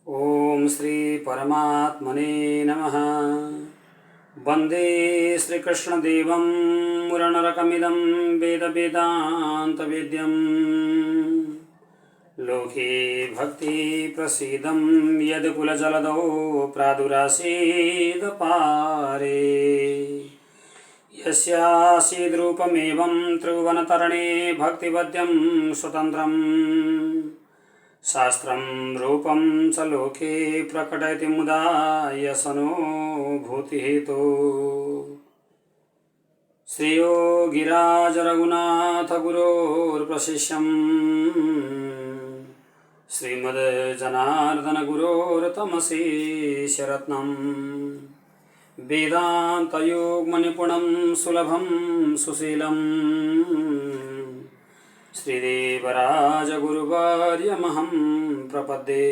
ओम श्री परमात्मने नमः। वंदे श्रीकृष्णदेवं मुरनरकमिदं वेदवेदान्तवेद्यं लोके भक्ति प्रसीदं यदकुलजलदौ प्रादुरासीदपारे यस्यासीद्रूपमेवं त्रिभुवनतरणे भक्तिवद्यं स्वतन्त्रम् शास्त्रं रूपं च लोके प्रकटयति मुदा यसनुभूतिहेतु श्रेयो गिरिराज गुरोर्प्रशिष्यं श्रीमद्जनार्दन गुरोर्तमसेशरत्नं वेदान्तयोगमनिपुणं सुलभं सुशीलं श्रीदेवराज गुरुवर्यमहं प्रपद्ये।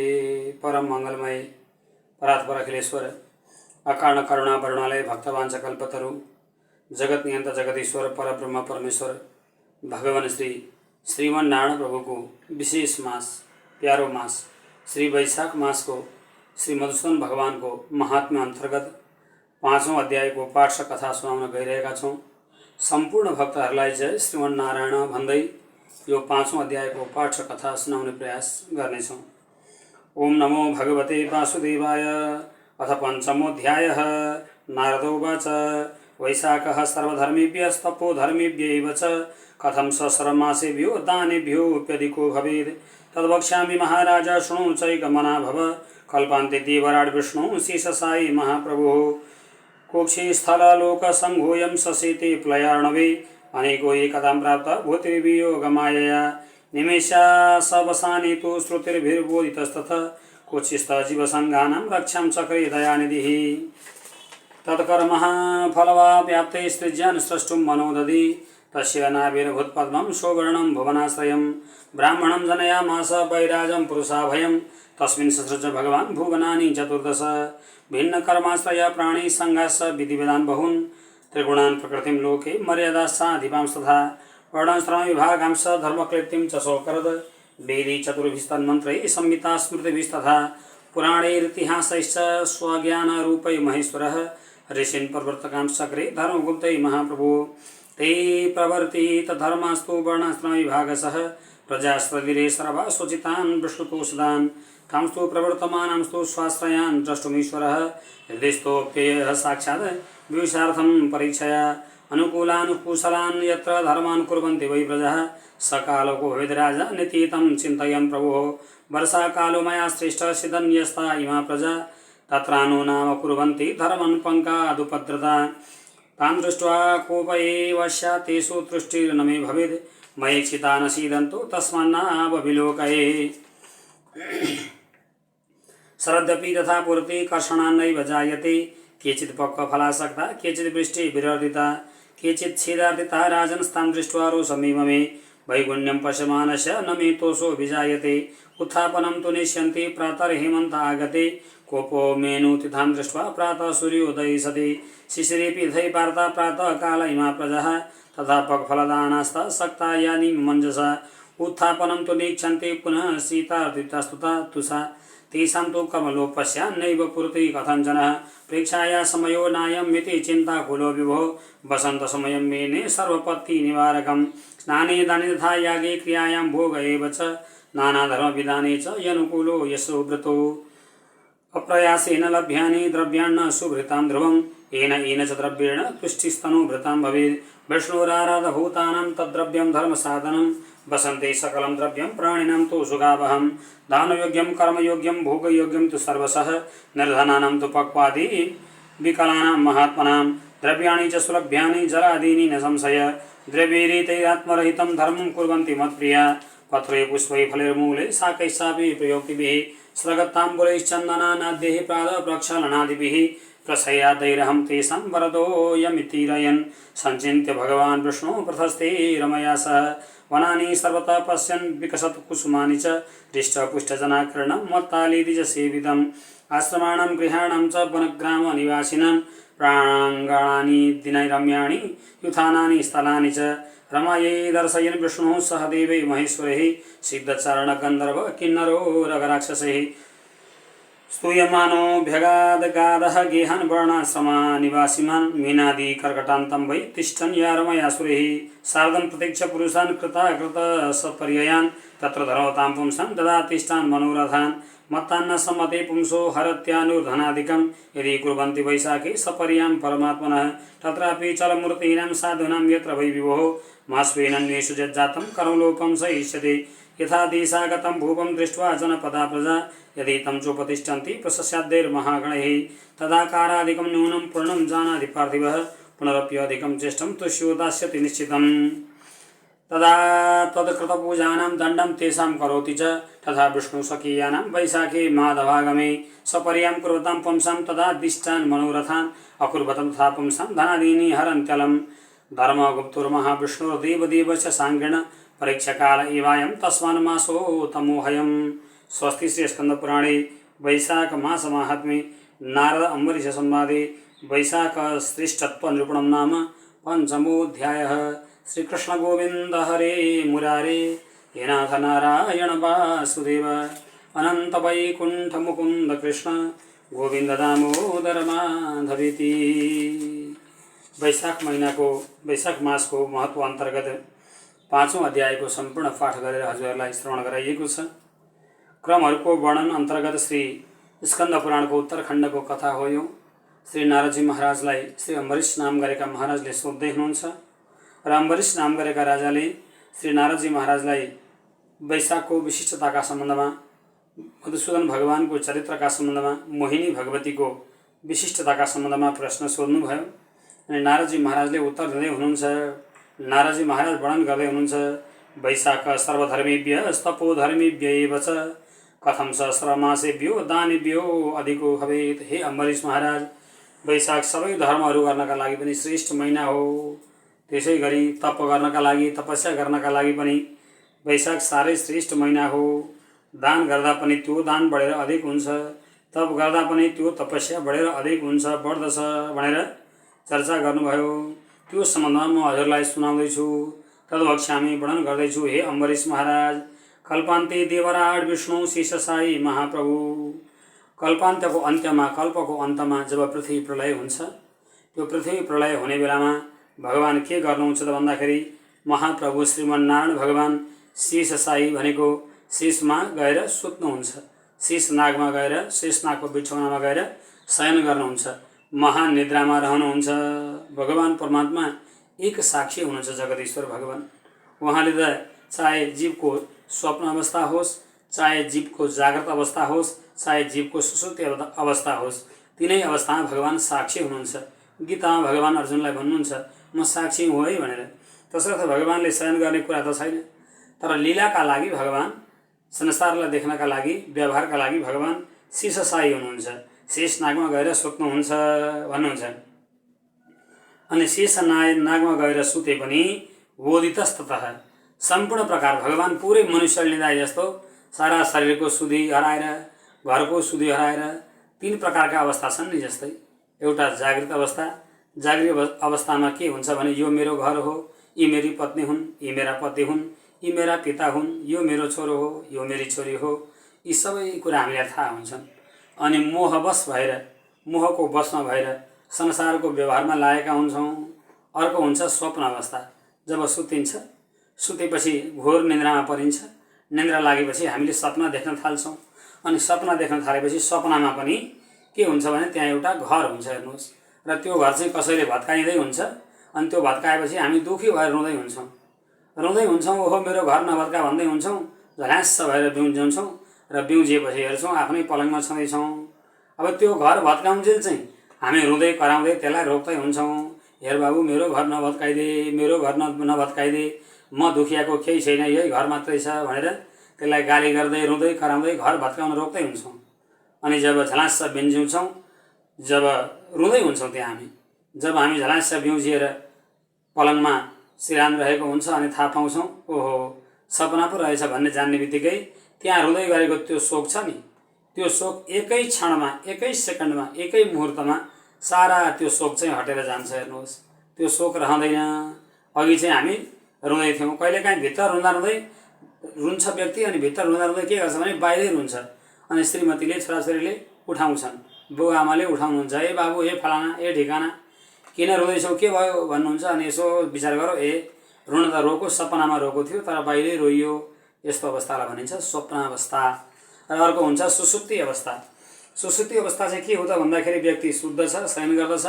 परम मंगलमय परात्पर अखिलेश्वर अकारण करुणा वरुणालय भक्तवांच कल्पतरु जगत नियंता जगदीश्वर परब्रह्म परमेश्वर भगवान श्रीमन्नारायण प्रभु को विशेष मास प्यारो मास श्री वैशाख मास को श्री मधुसूदन भगवान को महात्म्य अंतर्गत 5औं अध्याय को पाठ र कथा सुनाउन गइरहेका छौं। सम्पूर्ण भक्तहरूलाई जय श्रीमन्नारायण भन्दै यो 5औं अध्याय को पाठ र कथा सुनाउने प्रयास गर्नेछौं। ओम नमो भगवते वासुदेवाय। अथ पञ्चमोऽध्यायः। नारदो उवाच वैशाखः सर्वधर्मेभ्यस्तपो धर्मेभ्यैव च कथं सहस्रमासेभ्यो दानेभ्योऽप्यधिको भवेत् तद्वक्ष्यामि महाराज शृणु चैकमना भव। कल्पान्ते देवराट् विष्णु शेषशायी महाप्रभुः कोक्षे स्थलालोकसंघोऽयं ससेते प्लयार्णवे अनेको एकदां प्राप्त भूतिर्वियोगमायया निमेषा सवसाने तु श्रुतिर्भिर्बोधितस्तथा कोचिस्तजीवसङ्घानां रक्षां चक्रे दयानिधिः तत्कर्मः फलवा व्याप्ते सृज्यान् स्रष्टुं मनोदधि तस्य नाभिर्भूत्पद्मं सौवर्णं भुवनाश्रयं ब्राह्मणं जनयामास वैराजं पुरुषाभयं तस्मिन् ससृज भगवान् भुवनानि चतुर्दश भिन्नकर्माश्रय प्राणी सङ्घाश्च विधिविधान् बहून् त्रिगुणान् प्रकृतिं लोके मर्यादाश्चाधिपांस्तथा वर्णाश्रम विभागांश धर्मक्लिप्तिं च सोकरद वेदी चतुर्भिस्तन्मन्त्रैः संहिता स्मृतिभिस्तथा पुराणैरितिहासैश्च स्वज्ञानरूपै महेश्वरः ऋषीन् प्रवर्तकांश्चक्रे धर्मगुप्तै महाप्रभो ते प्रवर्तित धर्मास्तु वर्णाश्रम विभागशः प्रजास्त्रदिरे सर्वा स्वचितान् विष्णुतोषदान् तांस्तु प्रवर्तमानांस्तु स्वाश्रयान् द्रष्टुमीश्वरः हृदिस्थोऽप्ययः साक्षात् विविशार्थं परीक्षया अनुकूलानुकुशलान् यत्र धर्मान् कुर्वन्ति वै प्रजाः सकालोको भवेद्राजा नितीतं चिन्तयन् प्रभुः वर्षाकालो मया श्रेष्ठ सिदन्यस्ता इमा प्रजा तत्रानु नाम कुर्वन्ति धर्मन् पङ्कादुपद्रता तान् दृष्ट्वा कोप एव स्यात् तेषु तुष्टिर्न मे भवेत् मयेक्षिता न सीदन्तु तस्मान्नावविलोकये शरदपि तथा पूर्ति कर्षणान्नैव जायते केचित् पक्वफलासक्ता केचित् वृष्टिभिरर्दिता केचित् छेदार्दिता राजन्स्तां दृष्ट्वा रोषमेव मे वैगुण्यं पश्यमानस्य न मे तोषो विजायते उत्थापनं तु नेष्यन्ति प्रातर्हेमन्त आगते कोपो मेनुति तां दृष्ट्वा प्रातः सूर्योदये सति शिशिरेऽपि धै वार्ता प्रातः काल इमा प्रजाः तथा पक्वफलदानास्ता सक्ता यानि मञ्जसा उत्थापनं तु नेक्षन्ति पुनः शीतार्दितास्तुता तुषा तेषां तु कर्मलोपस्यान्नैव पुरति कथञ्चनः प्रेक्षाया समयो नायम् इति चिन्ताकुलो विभो वसन्तसमयं मेने सर्वपत्तिनिवारकं स्नाने दाने तथा यागे क्रियायां भोग एव च नानाधर्मविधाने च यनुकूलो यशो व्रतो अप्रयासेन लभ्यानि द्रव्याण्ण सुभृतां ध्रुवं येन च द्रव्येण तुष्टिस्तनुभृतां भवेत् विष्णोराराधभूतानां तद्द्रव्यं धर्मसाधनं वसन्ते सकलं द्रव्यं प्राणिनां तु सुगावहं दानयोग्यं कर्मयोग्यं भोगयोग्यं तु सर्वशः निर्धनानां तु पक्वादि विकलानां महात्मनां द्रव्याणि च सुलभ्यानि जलादीनि न संशय द्रव्यैरितैरात्मरहितं धर्मं कुर्वन्ति मत्प्रिया पत्रे पुष्पै फलैर्मूले शाकैश्चापि प्रयोक्तिभिः स्रगत्ताम्बुलैश्चन्दनानाद्यैः प्रातःप्रक्षालनादिभिः प्रशय्यादैरहं तेषां वरदोऽयमितिरयन् सञ्चिन्त्य भगवान् विष्णु प्रथस्ते रमया सह वनानि सर्वतः पश्यन् विकसत् कुसुमानि च हृष्टपुष्टजनाकर्णं मत्तालीदिजसेवितम् आश्रमाणां गृहाणां च वनग्रामनिवासिनां प्राङ्गणानि दिनैरम्याणि युथानानि स्थलानि च रमायै दर्शयन् विष्णुः सह देवै महेश्वरैः सिद्धचारण गन्धर्व किन्नरो रगराक्षसैः स्तूयमानो भ्यगादगादः गेहन् वर्णाश्रमा निवासिमान् मीनादि कर्कटान्तं वै तिष्ठन् यारमयासुरैः सार्धं प्रत्यक्ष पुरुषान् कृताकृत सपर्ययान् तत्र धरोतां पुंसान् ददातिष्ठान् मनोरथान् मत्तान्न सम्मते पुंसो हरत्यानुर्धनादिकं यदि कुर्वन्ति वैशाखे सपर्यां परमात्मनः तत्रापि चलमूर्तीनां साधूनां यत्र वै विभोः मास्वेनन्वेषु यज्जातं कर्मलोकं स इष्यते यथा देशागतं भूपं दृष्ट्वा जनपदा प्रजा यदि तं चोपतिष्ठन्ति प्रशस्याद्यैर्महागणैः तदाकारादिकं न्यूनं पूर्णं जानाति पार्थिवः पुनरप्यधिकं चेष्टं तुष्यो दास्यति निश्चितम् तदा तत्कृतपूजानां दण्डं तेषां करोति च तथा विष्णुस्वकीयानां वैशाखे माधवागमे सपर्यां कुर्वतां पुंसां तदा दिष्टान् मनोरथान् अकुर्वत तथा पुंसां धनादीनि हरन्त्यलं धर्मगुप्तुर्महाविष्णुर्देवदेवस्य साङ्गेण परीक्षाकाल एवायं तस्मान् मासो तमोहयम्। स्वस्ति श्री स्कंदपुराणे वैशाख मास महात्म्ये नारद अम्बरीश संवादे वैशाख श्रेष्ठत्व निरूपणं नाम पंचमोऽध्यायः। श्री कृष्ण गोविंद हरे मुरारे हे नाथ नारायण वासुदेव अनंत वैकुंठ मुकुंद कृष्ण गोविंद दामोदर माधवेति। वैशाख महीना को वैशाख मास को महत्व अंतर्गत 5औं अध्याय को संपूर्ण पाठ गरेर हजुरहरूलाई श्रवण गराइएको छ। क्रमहरूको वर्णन अंतर्गत श्री स्कंद पुराण को उत्तरखण्ड को कथा हो यो। श्री नारदजी महाराजलाई श्री अम्बरीश नाम गरेका महाराजले सोध्दै हुनुहुन्छ र अम्बरीश नाम गरेका राजाले श्री नारदजी महाराजलाई वैशाखको विशिष्टताका सम्बन्धमा मधुसूदन भगवानको चरित्रका सम्बन्धमा मोहिनी भगवतीको विशिष्टताका सम्बन्धमा प्रश्न सोध्नुभयो अनि नारदजी महाराजले उत्तर दिँदै हुनुहुन्छ। नारदजी महाराज वर्णन गर्दै हुनुहुन्छ वैशाख सर्वधर्मेभ्य तपोधर्मेभ्य एव च कथं सहस्रमासेभ्यो दानेभ्यो अधिको भवेत्। हे अम्बरीश महाराज वैशाख सबै धर्महरू गर्नका लागि पनि श्रेष्ठ महिना हो। त्यसै गरी तप गर्नका लागि तपस्या गर्नका लागि पनि वैशाख साह्रै श्रेष्ठ महिना हो। दान गर्दा पनि त्यो दान बढेर अधिक हुन्छ, तप गर्दा पनि त्यो तपस्या बढेर अधिक हुन्छ बढ्दछ भनेर चर्चा गर्नुभयो। त्यो सम्बन्धमा म हजुरलाई सुनाउँदैछु। तद्वक्ष्यामि वर्णन गर्दैछु। हे अम्बरीश महाराज कल्पान्ते देवराज विष्णु शेषशायी महाप्रभु। कल्पान्तको अन्त्यमा कल्पको अन्तमा जब पृथ्वी प्रलय हुन्छ त्यो पृथ्वी प्रलय हुने बेलामा भगवान के गर्नुहुन्छ त भन्दाखेरि महाप्रभु श्रीमन्नारायण भगवान शेषशायी भनेको शेषमा गएर सुत्नुहुन्छ। शेषनागमा गएर शेषनागको बिछौनामा गएर शयन गर्नुहुन्छ, महानिद्रामा रहनुहुन्छ। भगवान परमात्मा एक साक्षी हुनुहुन्छ जगदीश्वर भगवान। उहाँले त चाहे जीवको स्वप्न अवस्था होस्, चाहे जीवको जागृत अवस्था होस्, चाहे जीवको सुसुप्ति अवस्था होस्, तीनै अवस्थामा भगवान साक्षी हुनुहुन्छ। गीतामा भगवान अर्जुनलाई भन्नुहुन्छ म साक्षी हुँ है भनेर। तसर्थ भगवानले शयन गर्ने कुरा त छैन, तर लीलाका लागि भगवान संसारलाई देख्नका लागि व्यवहारका लागि भगवान शेषशायी हुनुहुन्छ, शेषनागमा गएर सुत्नुहुन्छ भन्नुहुन्छ। अनि शेषनागमा गएर सुते पनि वोदितस्ततः सम्पूर्ण प्रकार भगवान पुरै मनुष्य लिँदा जस्तो सारा शरीरको सुधि हराएर घरको सुधि हराएर 3 प्रकारका अवस्था छन् नि। जस्तै एउटा जागृत अवस्था, जागृत अवस्थामा के हुन्छ भने यो मेरो घर हो, यी मेरी पत्नी हुन्, यी मेरा पति हुन्, यी मेरा पिता हुन्, यो मेरो छोरो हो, यो मेरी छोरी हो, यी सबै कुरा हामीलाई थाहा हुन्छन्। अनि मोहवश भएर मोहको वशमा भएर संसारको व्यवहारमा लागेका हुन्छौँ। अर्को हुन्छ स्वप्न अवस्था। जब सुतिन्छ, सुतेपछि घोर निन्द्रामा परिन्छ, निन्द्रा लागेपछि हामीले सपना देख्न थाल्छौँ। अनि सपना देख्न थालेपछि सपनामा पनि के हुन्छ भने त्यहाँ एउटा घर हुन्छ हेर्नुहोस्, र त्यो घर चाहिँ कसैले भत्काइँदै हुन्छ। अनि त्यो भत्काएपछि हामी दुःखी भएर रुँदै हुन्छौँ, ओहो मेरो घर नभत्का भन्दै हुन्छौँ, झल्यास्स भएर बिउजिन्छौँ र बिउजिएपछि हेर्छौँ आफ्नै पलङमा छँदैछौँ। अब त्यो घर भत्काउन्जेल चाहिँ हामी रुँदै कराउँदै त्यसलाई रोक्दै हुन्छौँ, हेर बाबु मेरो घर नभत्काइदे, मेरो घर नभत्काइदे, म दुखियाको केही छैन, यही घर मात्रै छ भनेर त्यसलाई गाली गर्दै रुँदै कराउँदै घर भत्काउन रोक्दै हुन्छौँ। अनि जब झलास्स बिउजिन्छौँ, जब रुँदै हुन्छौँ त्यहाँ जब हामी झलास्स बिउजिएर पलङमा सिरान रहेको हुन्छ अनि थाहा पाउँछौँ ओहो सपना पो रहेछ भन्ने जान्ने बित्तिकै त्यहाँ रुँदै गरेको त्यो शोक छ नि, त्यो शोक एकै क्षणमा, एकै सेकन्डमा, एकै मुहुर्तमा सारा त्यो शोक चाहिँ हटेर जान्छ। हेर्नुहोस् त्यो शोक रहँदैन। अघि चाहिँ हामी रुँदै थियौँ, कहिलेकाहीँ भित्र रुँदा रुँदै रुन्छ व्यक्ति, अनि भित्र रुँदा रुँदै के गर्छ भने बाहिरै रुन्छ। अनि श्रीमतीले छोराछोरीले उठाउँछन्। बुबा आमाले उठाउनुहुन्छ, ए बाबु, ए फलाना, ए ठिकाना, किन रोँदैछौ, के भयो भन्नुहुन्छ। अनि यसो विचार गरौँ, ए रुन त रोको, सपनामा रोको थियो तर बाहिरै रोइयो, यस्तो अवस्थालाई भनिन्छ स्वप्नावस्था। र अर्को हुन्छ सुसुप्ति अवस्था। सुसुप्ति अवस्था चाहिँ के हो त भन्दाखेरि व्यक्ति शुद्ध छ, शयन गर्दछ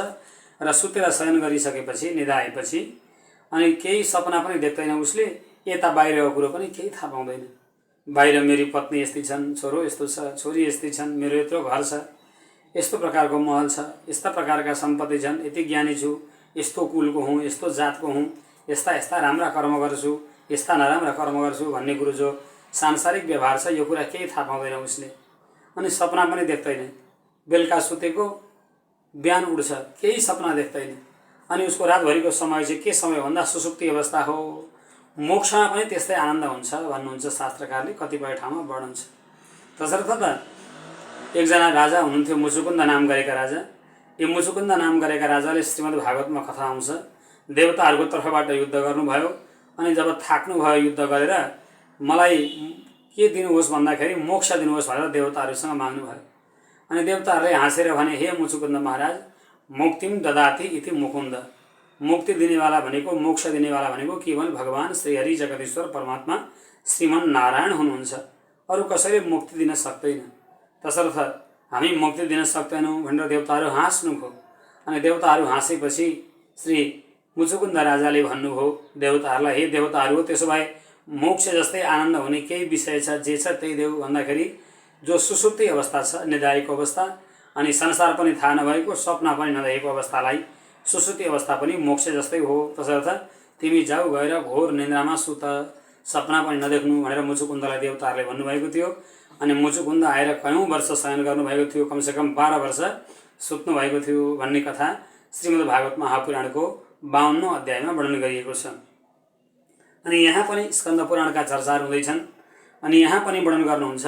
र सुतेर शयन गरिसकेपछि निदाएपछि अनि केही सपना पनि देख्दैन उसले, यता बाहिरको कुरो पनि केही थाहा पाउँदैन। बाहिर मेरी पत्नी यस्तै छन्, छोरो यस्तो छ, छोरी यस्तै छन्, मेरो यत्रो घर छ, यस्तो प्रकारको महल छ, यस्ता प्रकारका सम्पत्ति छन्, यति ज्ञानी छु, यस्तो कुलको हुँ, यस्तो जातको हुँ, यस्ता यस्ता राम्रा कर्म गर्छु, यस्ता नराम्रा कर्म गर्छु भन्ने कुरो जो सांसारिक व्यवहार छ यो कुरा केही थाहा पाउँदैन उसले। अनि सपना पनि देख्दैन, बेलुका सुतेको बिहान उठ्छ, केही सपना देख्दैन। अनि उसको रातभरिको समय चाहिँ के समय भन्दा सुसुप्ति अवस्था हो। मोक्षमा पनि त्यस्तै आनन्द हुन्छ भन्नुहुन्छ शास्त्रकारले, कतिपय ठाउँमा वर्णन छ। तसर्थ त एकजना राजा हुनुहुन्थ्यो, मुचुकुन्द नाम गरेका राजा। यो मुचुकुन्द नाम गरेका राजाले श्रीमद् भागवतमा कथा आउँछ, देवताहरूको तर्फबाट युद्ध गर्नुभयो। अनि जब थाक्नुभयो युद्ध गरेर, मलाई के दिनुहोस् भन्दाखेरि मोक्ष दिनुहोस् भनेर देवताहरूसँग माग्नुभयो। अनि देवताहरूले हाँसेर भने, हे मुचुकुन्द महाराज, मुक्तिम ददाति इति मुकुन्द। मुक्ति दिनेवाला भनेको, मोक्ष दिनेवाला भनेको केवल भगवान श्रीहरि जगदीश्वर परमात्मा श्रीमन नारायण हुनुहुन्छ, अरू कसैले मुक्ति दिन सक्दैन। तसर्थ हामी मुक्ति दिन सक्दैनौँ भनेर देवताहरू हाँस्नुभयो। अनि देवताहरू हाँसेपछि श्री मुचुकुन्द राजाले भन्नुभयो देवताहरूलाई, हे देवताहरू, त्यसो भए मोक्ष जस्तै आनन्द हुने केही विषय छ, जे छ त्यही देऊ भन्दाखेरि जो सुसुप्ति अवस्था छ, निदाएको अवस्था, अनि संसार पनि थाहा नभएको, सपना पनि नदेखेको अवस्थालाई सुसुप्ति अवस्था पनि मोक्ष जस्तै हो। तसर्थ तिमी जाऊ, गएर घोर निन्द्रामा सुत, सपना पनि नदेख्नु भनेर मुचुकुन्दलाई देवताहरूले भन्नुभएको थियो। अनि मुचुकुन्द आएर कयौँ वर्ष शयन गर्नुभएको थियो, कमसेकम 12 वर्ष सुत्नु भएको थियो भन्ने कथा श्रीमद् भागवत महापुराणको 52औं अध्यायमा वर्णन गरिएको छ। अनि यहाँ पनि स्कन्द पुराणका चर्चाहरू हुँदैछन्। अनि यहाँ पनि वर्णन गर्नुहुन्छ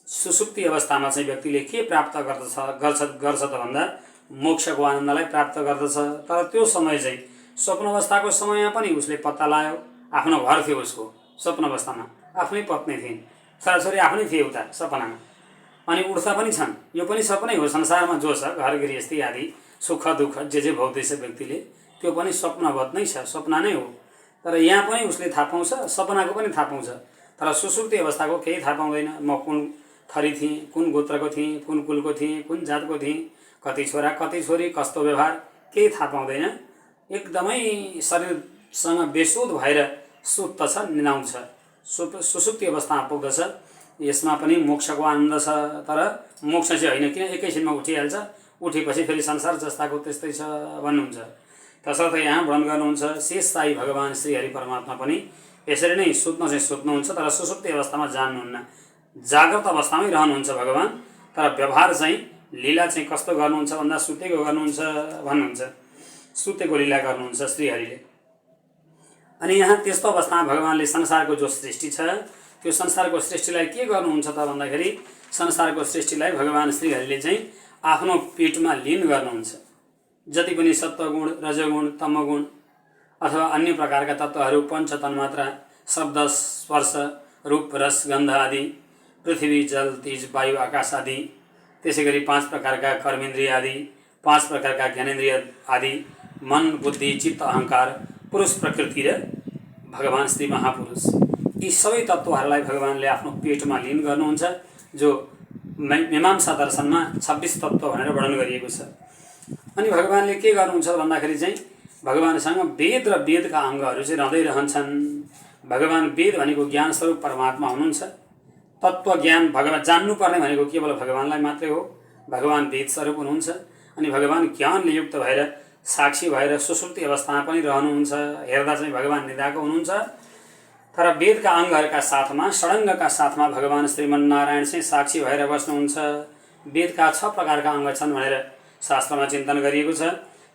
सुसुप्ति अवस्थामा चाहिँ व्यक्तिले के प्राप्त गर्छ त भन्दा मोक्षको आनन्दलाई प्राप्त गर्दछ। तर त्यो समय चाहिँ स्वप्न अवस्थाको समयमा पनि उसले पत्ता लगायो, आफ्नो घर थियो उसको, स्वप्न अवस्थामा आफ्नै पत्नी थिइन्, छोराछोरी आफ्नै थिए उता सपनामा, अनि उठ्दा पनि छन्। यो पनि सपनै हो, संसारमा जो छ घर गृहस्थी आदि सुख दुःख जे भोग्दैछ व्यक्तिले त्यो पनि स्वप्नवत नै छ, सपना नै हो। तर यहाँ पनि उसले थाहा पाउँछ, सपनाको पनि थाहा पाउँछ, तर सुसुप्ति अवस्थाको केही थाहा पाउँदैन। म कुन थरी थिएँ, कुन गोत्रको थिएँ, कुन कुलको थिएँ, कुन जातको थिएँ, कति छोरा कति छोरी, कस्तो व्यवहार, केही थाहा पाउँदैन। एकदमै शरीरसँग बेसुध भएर सुत्त छ, निनाउँछ, सुसुप्ति अवस्थामा पुग्दछ। यसमा पनि मोक्षको आनन्द छ, तर मोक्ष चाहिँ होइन, किन एकैछिनमा उठिहाल्छ, उठेपछि फेरि संसार जस्ताको त्यस्तै छ भन्नुहुन्छ। तसर्थ यहाँ वर्णन गर्नुहुन्छ शेष साई भगवान श्री हरि परमात्मा पनि यसरी नै सुत्न चाहिँ सुत्नुहुन्छ, तर सुसुप्ति अवस्थामा जान्नुहुन्न, जाग्रत अवस्थामै रहनुहुन्छ भगवान। तर व्यवहार चाहिँ लीला चाहिँ कस्तो गर्नुहुन्छ भन्दा सुतेको गर्नुहुन्छ भन्नुहुन्छ, सुतेको लीला गर्नुहुन्छ श्रीहरिले। अनि यहाँ त्यस्तो अवस्थामा भगवानले संसारको जो सृष्टि छ त्यो संसारको सृष्टिलाई के गर्नुहुन्छ त भन्दाखेरि संसारको सृष्टिलाई भगवान श्रीहरिले चाहिँ आफ्नो पेटमा लीन गर्नुहुन्छ। जति पनि सत्वगुण, रजगुण, तमगुण अथवा अन्य प्रकारका तत्त्वहरू, पंच तन्मात्रा, शब्द, स्पर्श, रूप, रस, गन्ध आदि, पृथ्वी, जल, तेज, वायु, आकाश आदि, त्यसै गरी 5 प्रकारका कर्मेन्द्रिय आदि, 5 प्रकारका ज्ञानेन्द्रिय आदि, मन, बुद्धि, चित्त, अहंकार, पुरुष प्रकृति र भगवान श्री महापुरुष, यी सबै तत्त्वहरूलाई भगवानले आफ्नो पेटमा लीन गर्नुहुन्छ, जो मीमांसा दर्शनमा 26 तत्त्व भनेर वर्णन गरिएको छ। अनि भगवानले के गर्नुहुन्छ भन्दाखेरि चाहिँ भगवानसँग वेद र वेदका अङ्गहरू चाहिँ रहँदै रहन्छन्। भगवान वेद भनेको ज्ञान स्वरूप परमात्मा हुनुहुन्छ। तत्त्व ज्ञान भगवान जान्नुपर्ने भनेको केवल भगवानलाई मात्रै हो। भगवान वेद स्वरूप हुनुहुन्छ। अनि भगवान ज्ञानले युक्त भएर साक्षी भएर सुसुप्ति अवस्थामा पनि रहनुहुन्छ। हेर्दा चाहिँ भगवान निदाएको हुनुहुन्छ, तर वेदका अङ्गहरूका साथमा, षडङ्गका साथमा भगवान श्रीमन्नारायण चाहिँ साक्षी भएर बस्नुहुन्छ। वेदका 6 प्रकारका अङ्ग छन् भनेर शास्त्रमा चिन्तन गरिएको छ।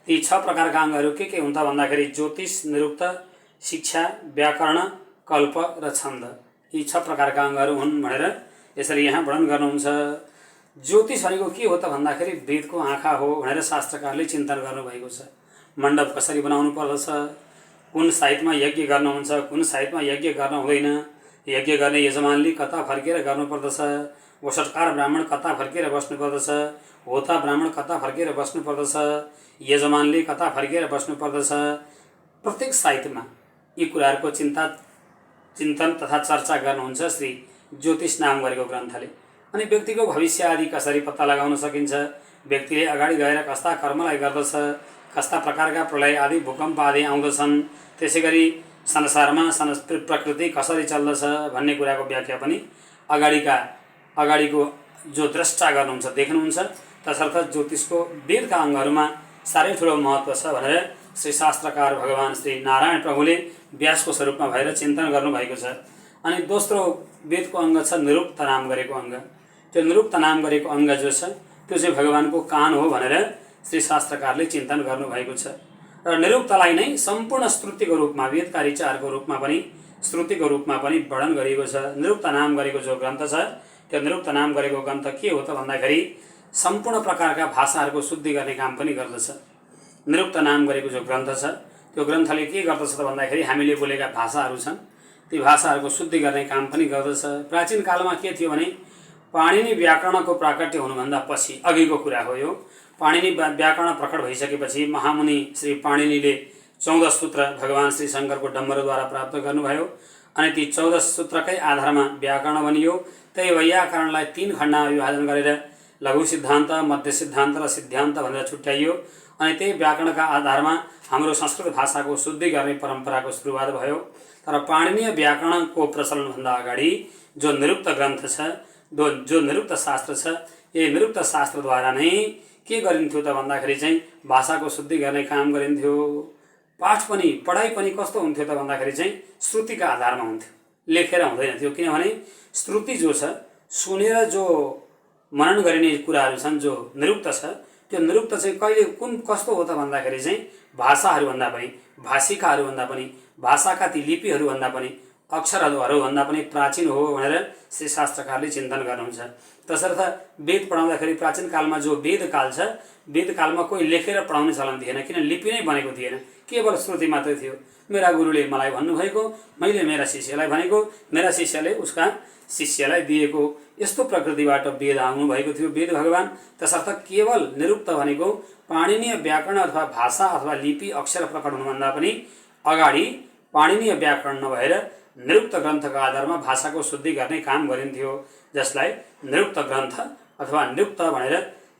ती 6 प्रकारका अङ्गहरू के हुन् त भन्दाखेरि ज्योतिष, निरुक्त, शिक्षा, व्याकरण, कल्प र छन्द, यी 6 प्रकारका अङ्गहरू हुन् भनेर यसरी यहाँ वर्णन गर्नुहुन्छ। ज्योतिष भनेको के हो त भन्दाखेरि वेदको आँखा हो भनेर शास्त्रकारले चिन्तन गर्नुभएको छ। मण्डप कसरी बनाउनु पर्दछ, कुन साइतमा यज्ञ गर्नुहुन्छ, कुन साइतमा यज्ञ गर्न हुँदैन, यज्ञ गर्ने यजमानले कता फर्केर गर्नुपर्दछ, वसटकार ब्राह्मण कता फर्केर बस्नु पर्दछ, होता ब्राह्मण कता फर्केर बस्नु पर्दछ, यजमानले कता फर्केर बस्नु पर्दछ। प्रत्येक साहित्यमा यी कुराहरूको चिन्तन तथा चर्चा गर्नुहुन्छ श्री ज्योतिष नाम गरेको ग्रन्थले। अनि व्यक्तिको भविष्य आदि कसरी पत्ता लगाउन सकिन्छ, व्यक्तिले अगाडि गएर कस्ता कर्मलाई गर्दछ, कस्ता प्रकारका प्रलय आदि भूकम्प आदि आउँदछन्, त्यसै गरी संसारमा प्रकृति कसरी चल्दछ भन्ने कुराको व्याख्या पनि अगाडिको जो द्रष्टा गर्नुहुन्छ देख्नुहुन्छ। तसर्थ ज्योतिषको वेदका अङ्गहरूमा साह्रै ठुलो महत्त्व छ भनेर श्री शास्त्रकार भगवान श्री नारायण प्रभुले व्यासको स्वरूपमा भएर चिन्तन गर्नुभएको छ। अनि दोस्रो वेदको अङ्ग छ निरुक्त नाम गरेको अङ्ग। त्यो निरुक्त नाम गरेको अङ्ग जो छ त्यो चाहिँ भगवानको कान हो भनेर श्री शास्त्रकारले चिन्तन गर्नुभएको छ। र निरुक्तलाई नै सम्पूर्ण श्रुतिको रूपमा, वेदका ऋचाहरूको रूपमा पनि, श्रुतिको रूपमा पनि वर्णन गरिएको छ। निरुक्त नाम गरेको जो ग्रन्थ छ त्यो निरुक्त नाम गरेको ग्रन्थ के हो त भन्दाखेरि सम्पूर्ण प्रकारका भाषाहरूको शुद्धि गर्ने काम पनि गर्दछ। निरुक्त नाम गरेको जो ग्रन्थ छ त्यो ग्रन्थले के गर्दछ त भन्दाखेरि हामीले बोलेका भाषाहरू छन् ती भाषाहरूको शुद्धि गर्ने काम पनि गर्दछ। प्राचीन कालमा के थियो भने पाणिनि व्याकरणको प्राकट्य हुनुभन्दा पछि अघिको कुरा हो यो। पाणिनि व्याकरण प्रकट भइसकेपछि महामुनि श्री पाणिनिले 14 सूत्र भगवान श्री शङ्करको डम्बरद्वारा प्राप्त गर्नुभयो। अनि ती 14 सूत्रकै आधारमा व्याकरण बनियो। त्यही वैयाकरणलाई 3 खण्डमा विभाजन गरेर लघु सिद्धान्त, मध्य सिद्धान्त र सिद्धान्त भनेर छुट्याइयो। अनि त्यही व्याकरणका आधारमा हाम्रो संस्कृत भाषाको शुद्धि गर्ने परम्पराको सुरुवात भयो। तर पाणिनीय व्याकरणको प्रचलनभन्दा अगाडि जो निरुक्त ग्रन्थ छ, जो निरुक्त शास्त्र छ, यही निरुक्त शास्त्रद्वारा नै के गरिन्थ्यो त भन्दाखेरि चाहिँ भाषाको शुद्धि गर्ने काम गरिन्थ्यो। पाठ पनि, पढाइ पनि कस्तो हुन्थ्यो त भन्दाखेरि चाहिँ श्रुतिका आधारमा हुन्थ्यो, लेखेर हुँदैन थियो। किनभने श्रुति जो छ, सुनेर जो मनन गरिने कुराहरू छन्, जो निरुक्त छ, त्यो निरुक्त चाहिँ कहिले कस्तो हो त भन्दाखेरि चाहिँ भाषाहरूभन्दा पनि, भाषिकाहरूभन्दा पनि, भाषाका ती लिपिहरूभन्दा पनि, अक्षरहरूभन्दा पनि प्राचीन हो भनेर श्री शास्त्रकारले चिन्तन गर्नुहुन्छ। तसर्थ वेद पढाउँदाखेरि प्राचीन कालमा जो वेदकाल छ, वेदकालमा कोही लेखेर पढाउने चलन थिएन, किन लिपि नै बनेको थिएन, केवल श्रुति मात्रै थियो। मेरा गुरुले मलाई भन्नुभएको, मैले मेरा शिष्यलाई भनेको, मेरा शिष्यले उसका शिष्यलाई दिएको, यस्तो प्रकृतिबाट वेद आउनुभएको थियो वेद भगवान। तसर्थ केवल निरुक्त भनेको पाणिनीय व्याकरण अथवा भाषा अथवा लिपि अक्षर प्रकट हुनुभन्दा पनि अगाडि पाणिनीय व्याकरण नभएर निरुक्त ग्रन्थका आधारमा भाषाको शुद्धि गर्ने काम गरिन्थ्यो, जसलाई निरुक्त ग्रन्थ अथवा निरुक्त भनेर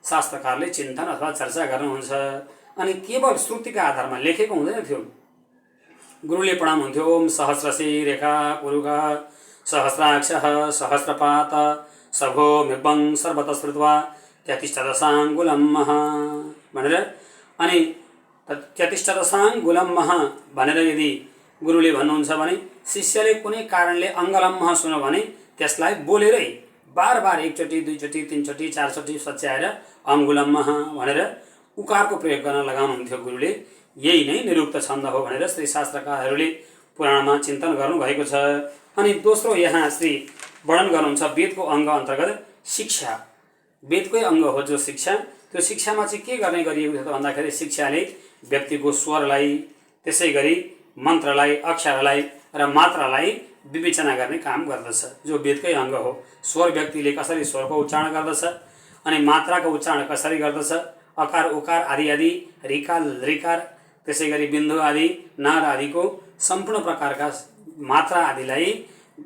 शास्त्रकारले चिन्तन अथवा चर्चा गर्नुहुन्छ। अनि केवल श्रुतिका आधारमा लेखेको हुँदैन थियो। गुरुले पढाउनुहुन्थ्यो ओम सहस्रशी रेखा पुरुखा सहस्राक्षः सहस्रपात सभो मिब्बं सर्वतः श्रुत्वा त्यतिष्ठदशाङ्गुलं भनेर। अनि त्यतिष्ठदशाङ्गुलं भनेर यदि गुरुले भन्नुहुन्छ भने शिष्यले कुनै कारणले अङ्गलम्मः सुन्यो भने त्यसलाई बोलेरै बार बार एकचोटि, दुईचोटि, तीनचोटि, चारचोटि सच्याएर अङ्गुलम्मः भनेर उकारको प्रयोग गर्न लगाउनुहुन्थ्यो गुरुले। यही नै निरुक्त छन्द हो भनेर श्री शास्त्रकारहरूले पुराणमा चिन्तन गर्नुभएको छ। अनि दोस्रो यहाँ श्री वर्णन गर्नुहुन्छ वेदको अङ्ग अन्तर्गत शिक्षा। वेदकै अङ्ग हो जो शिक्षा। त्यो शिक्षामा चाहिँ के गर्ने गरिएको छ त भन्दाखेरि शिक्षाले व्यक्तिको स्वरलाई, त्यसै गरी मन्त्रलाई, अक्षरलाई र मात्रालाई विवेचना गर्ने काम गर्दछ, जो वेदकै अङ्ग हो। स्वर व्यक्तिले कसरी स्वरको उच्चारण गर्दछ, अनि मात्राको उच्चारण कसरी गर्दछ, अकार उकार आदि आदि, ऋकार ऋकार, त्यसै गरी बिन्दु आदि, नाद आदिको सम्पूर्ण प्रकारका मात्रा आदिलाई